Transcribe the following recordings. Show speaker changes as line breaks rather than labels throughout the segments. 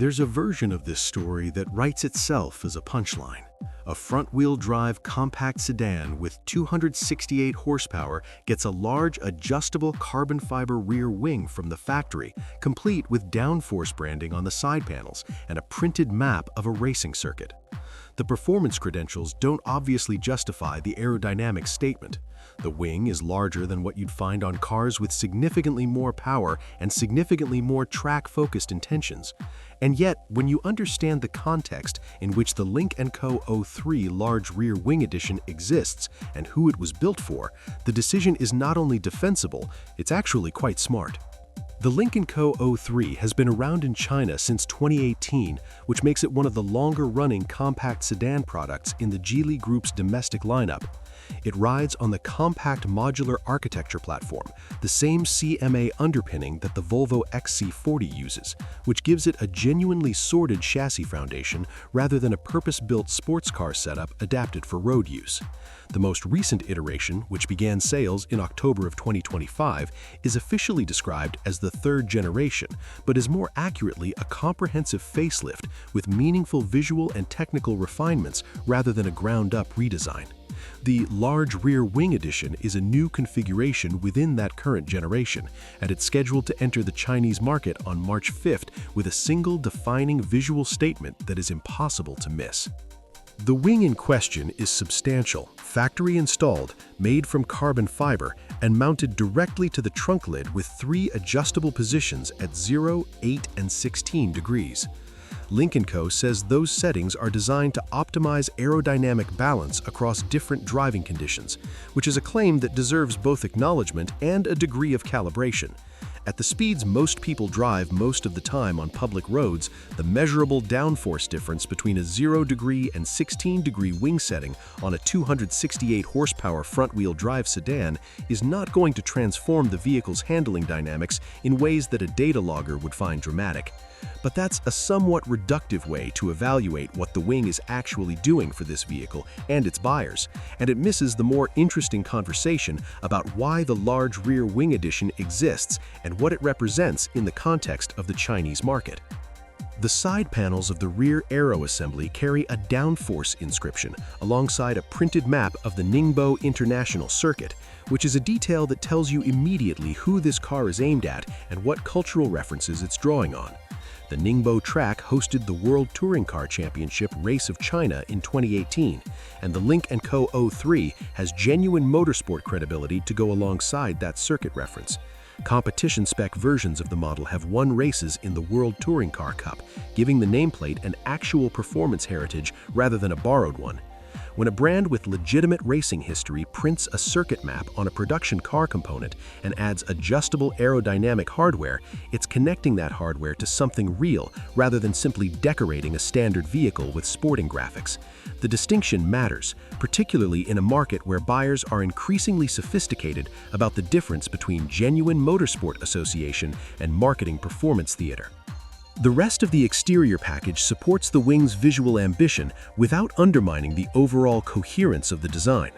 There's a version of this story that writes itself as a punchline. A front-wheel drive compact sedan with 268 horsepower gets a large adjustable carbon fiber rear wing from the factory, complete with downforce branding on the side panels and a printed map of a racing circuit. The performance credentials don't obviously justify the aerodynamic statement. The wing is larger than what you'd find on cars with significantly more power and significantly more track-focused intentions. And yet, when you understand the context in which the Lynk Co. 03 large rear wing edition exists and who it was built for, the decision is not only defensible, it's actually quite smart. The Lynk Co. 03 has been around in China since 2018, which makes it one of the longer-running compact sedan products in the Geely Group's domestic lineup. It rides on the compact modular architecture platform, the same CMA underpinning that the Volvo XC40 uses, which gives it a genuinely sorted chassis foundation rather than a purpose-built sports car setup adapted for road use. The most recent iteration, which began sales in October of 2025, is officially described as the third generation, but is more accurately a comprehensive facelift with meaningful visual and technical refinements rather than a ground-up redesign. The large rear wing edition is a new configuration within that current generation, and it's scheduled to enter the Chinese market on March 5th with a single defining visual statement that is impossible to miss. The wing in question is substantial, factory installed, made from carbon fiber, and mounted directly to the trunk lid with 3 adjustable positions at 0, 8, and 16 degrees. Lynk Co. says those settings are designed to optimize aerodynamic balance across different driving conditions, which is a claim that deserves both acknowledgement and a degree of calibration. At the speeds most people drive most of the time on public roads, the measurable downforce difference between a 0-degree and 16-degree wing setting on a 268 horsepower front-wheel drive sedan is not going to transform the vehicle's handling dynamics in ways that a data logger would find dramatic. But that's a somewhat reductive way to evaluate what the wing is actually doing for this vehicle and its buyers, and it misses the more interesting conversation about why the large rear wing edition exists and what it represents in the context of the Chinese market. The side panels of the rear aero assembly carry a downforce inscription alongside a printed map of the Ningbo International Circuit, which is a detail that tells you immediately who this car is aimed at and what cultural references it's drawing on. The Ningbo track hosted the World Touring Car Championship Race of China in 2018, and the Lynk Co. 03 has genuine motorsport credibility to go alongside that circuit reference. Competition spec versions of the model have won races in the World Touring Car Cup, giving the nameplate an actual performance heritage rather than a borrowed one. When a brand with legitimate racing history prints a circuit map on a production car component and adds adjustable aerodynamic hardware, it's connecting that hardware to something real rather than simply decorating a standard vehicle with sporting graphics. The distinction matters, particularly in a market where buyers are increasingly sophisticated about the difference between genuine motorsport association and marketing performance theater. The rest of the exterior package supports the wing's visual ambition without undermining the overall coherence of the design.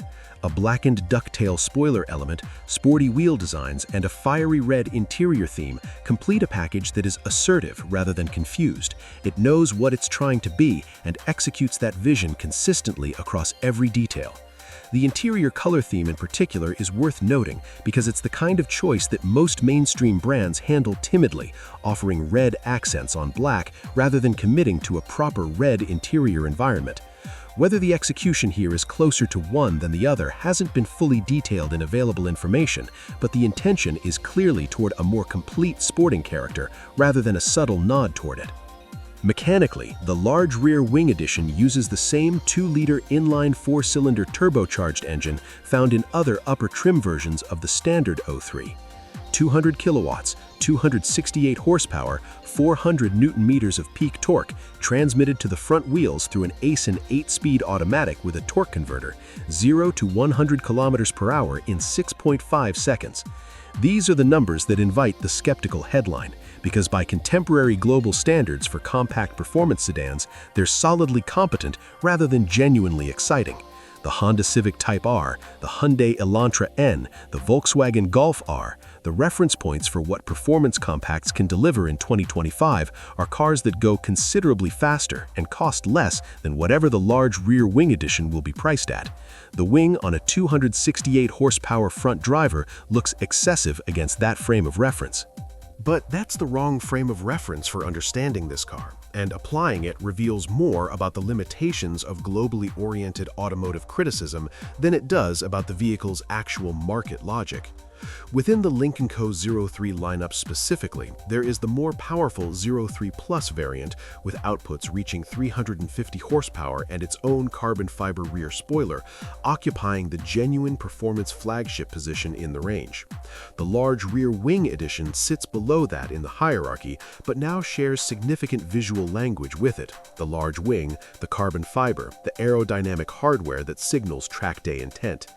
A blackened ducktail spoiler element, sporty wheel designs, and a fiery red interior theme complete a package that is assertive rather than confused. It knows what it's trying to be and executes that vision consistently across every detail. The interior color theme in particular is worth noting because it's the kind of choice that most mainstream brands handle timidly, offering red accents on black rather than committing to a proper red interior environment. Whether the execution here is closer to one than the other hasn't been fully detailed in available information, but the intention is clearly toward a more complete sporting character rather than a subtle nod toward it. Mechanically, the large rear wing edition uses the same 2-liter inline 4-cylinder turbocharged engine found in other upper trim versions of the standard 03. 200 kilowatts, 268 horsepower, 400 newton-meters of peak torque, transmitted to the front wheels through an ACEN 8-speed automatic with a torque converter, 0 to 100 kilometers per hour in 6.5 seconds. These are the numbers that invite the skeptical headline, because by contemporary global standards for compact performance sedans, they're solidly competent rather than genuinely exciting. the Honda Civic Type R, the Hyundai Elantra N, the Volkswagen Golf R. The reference points for what performance compacts can deliver in 2025 are cars that go considerably faster and cost less than whatever the large rear wing edition will be priced at. The wing on a 268 horsepower front driver looks excessive against that frame of reference. But that's the wrong frame of reference for understanding this car, and applying it reveals more about the limitations of globally oriented automotive criticism than it does about the vehicle's actual market logic. Within the Lynk Co 03 lineup specifically, there is the more powerful 03 Plus variant with outputs reaching 350 horsepower and its own carbon fiber rear spoiler, occupying the genuine performance flagship position in the range. The large rear wing edition sits below that in the hierarchy, but now shares significant visual language with it: the large wing, the carbon fiber, the aerodynamic hardware that signals track day intent.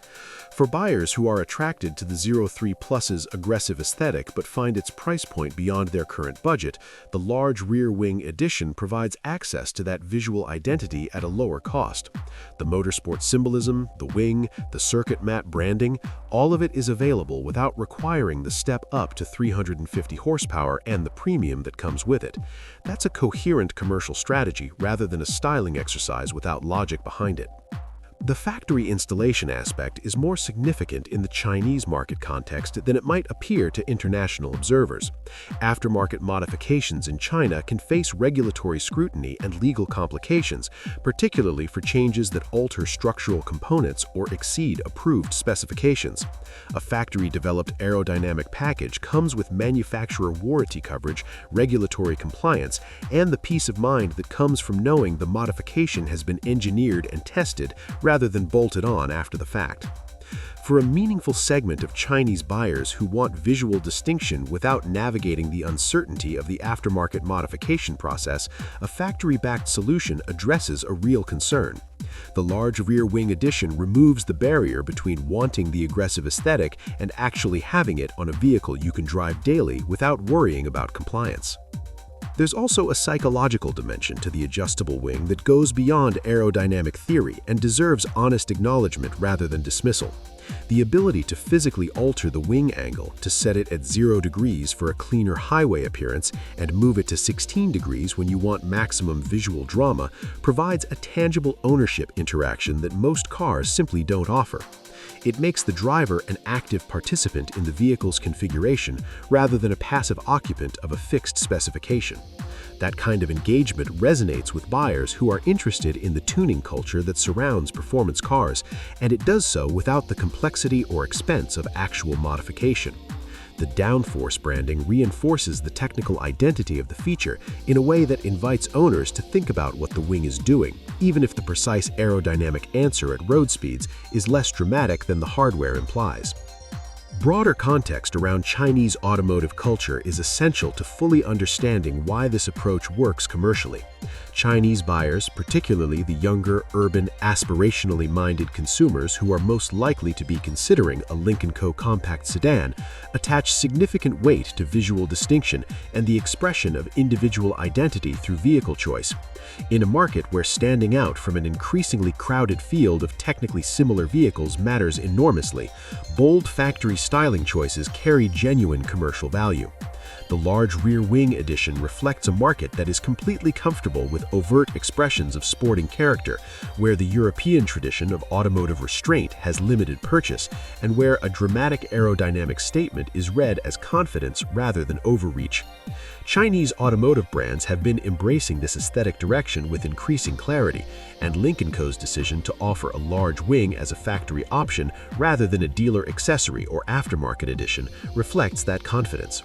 For buyers who are attracted to the 03 Plus's aggressive aesthetic but find its price point beyond their current budget, the large rear wing edition provides access to that visual identity at a lower cost. The motorsport symbolism, the wing, the circuit matte branding, all of it is available without requiring the step up to 350 horsepower and the premium that comes with it. That's a coherent commercial strategy rather than a styling exercise without logic behind it. The factory installation aspect is more significant in the Chinese market context than it might appear to international observers. Aftermarket modifications in China can face regulatory scrutiny and legal complications, particularly for changes that alter structural components or exceed approved specifications. A factory-developed aerodynamic package comes with manufacturer warranty coverage, regulatory compliance, and the peace of mind that comes from knowing the modification has been engineered and tested rather than bolted on after the fact. For a meaningful segment of Chinese buyers who want visual distinction without navigating the uncertainty of the aftermarket modification process, a factory-backed solution addresses a real concern. The large rear wing edition removes the barrier between wanting the aggressive aesthetic and actually having it on a vehicle you can drive daily without worrying about compliance. There's also a psychological dimension to the adjustable wing that goes beyond aerodynamic theory and deserves honest acknowledgement rather than dismissal. The ability to physically alter the wing angle, to set it at 0 degrees for a cleaner highway appearance and move it to 16 degrees when you want maximum visual drama, provides a tangible ownership interaction that most cars simply don't offer. It makes the driver an active participant in the vehicle's configuration rather than a passive occupant of a fixed specification. That kind of engagement resonates with buyers who are interested in the tuning culture that surrounds performance cars, and it does so without the complexity or expense of actual modification. The downforce branding reinforces the technical identity of the feature in a way that invites owners to think about what the wing is doing, even if the precise aerodynamic answer at road speeds is less dramatic than the hardware implies. Broader context around Chinese automotive culture is essential to fully understanding why this approach works commercially. Chinese buyers, particularly the younger, urban, aspirationally minded consumers who are most likely to be considering a Lynk Co compact sedan, attach significant weight to visual distinction and the expression of individual identity through vehicle choice. In a market where standing out from an increasingly crowded field of technically similar vehicles matters enormously, bold factory styling choices carry genuine commercial value. The large rear wing edition reflects a market that is completely comfortable with overt expressions of sporting character, where the European tradition of automotive restraint has limited purchase, and where a dramatic aerodynamic statement is read as confidence rather than overreach. Chinese automotive brands have been embracing this aesthetic direction with increasing clarity, and Lynk Co's decision to offer a large wing as a factory option rather than a dealer accessory or aftermarket edition reflects that confidence.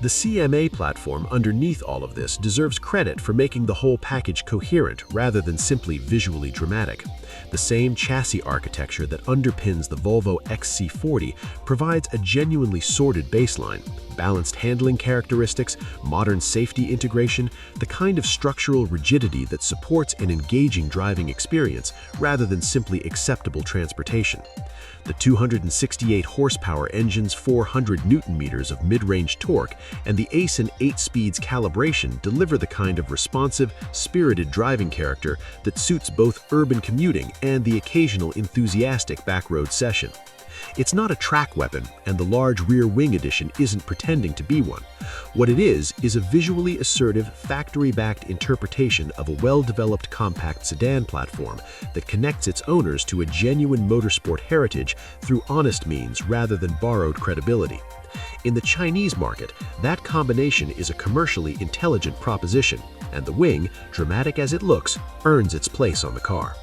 The CMA platform underneath all of this deserves credit for making the whole package coherent rather than simply visually dramatic. The same chassis architecture that underpins the Volvo XC40 provides a genuinely sorted baseline, balanced handling characteristics, modern safety integration, the kind of structural rigidity that supports an engaging driving experience rather than simply acceptable transportation. The 268 horsepower engine's 400 Newton-meters of mid-range torque and the ACEN 8 speeds calibration deliver the kind of responsive, spirited driving character that suits both urban commuting and the occasional enthusiastic backroad session. It's not a track weapon, and the large rear wing addition isn't pretending to be one. What it is a visually assertive, factory-backed interpretation of a well-developed compact sedan platform that connects its owners to a genuine motorsport heritage through honest means rather than borrowed credibility. In the Chinese market, that combination is a commercially intelligent proposition, and the wing, dramatic as it looks, earns its place on the car.